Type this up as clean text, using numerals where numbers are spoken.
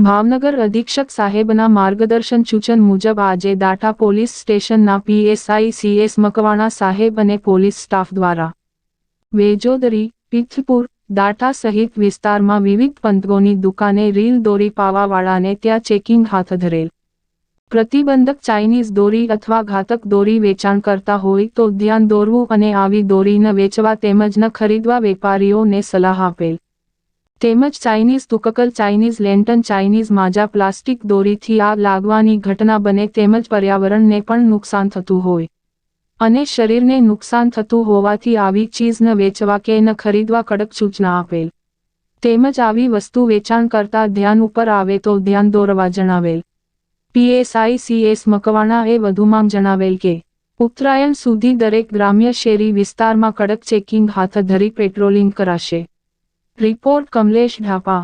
ભાવનગર અધિક્ષક સાહેબના માર્ગદર્શન સૂચન મુજબ આજે દાઠા પોલીસ સ્ટેશનના પીએસઆઈ CS મકવાણા સાહેબ અને પોલીસ સ્ટાફ દ્વારા વેજોદરી, પિથપુર, દાઠા સહિત વિસ્તારમાં વિવિધ પંથકોની દુકાને રીલ દોરી પાવાવાળાને ત્યાં ચેકિંગ હાથ ધરેલ. પ્રતિબંધક ચાઇનીઝ દોરી અથવા ઘાતક દોરી વેચાણ કરતા હોય તો ધ્યાન દોરવું અને આવી દોરી ન વેચવા તેમજ ન ખરીદવા વેપારીઓને સલાહ આપેલ. તેમજ ચાઇનીઝ તુકકલ, ચાઇનીઝ લેન્ટન, ચાઇનીઝ માજા, પ્લાસ્ટિક દોરીથી આગ લાગવાની ઘટના બને તેમજ પર્યાવરણને પણ નુકસાન થતું હોય અને શરીરને નુકસાન થતું હોવાથી આવી ચીજ ન વેચવા કે ન ખરીદવા કડક સૂચના આપેલ. તેમજ આવી વસ્તુ વેચાણ કરતા ધ્યાન ઉપર આવે તો ધ્યાન દોરવા જણાવેલ. પીએસઆઈ CS મકવાણાએ વધુમાં જણાવેલ કે ઉત્તરાયણ સુધી દરેક ગ્રામ્ય શેરી વિસ્તારમાં કડક ચેકિંગ હાથ ધરી પેટ્રોલિંગ કરાશે. રિપોર્ટ કમલેશ ઢાપા.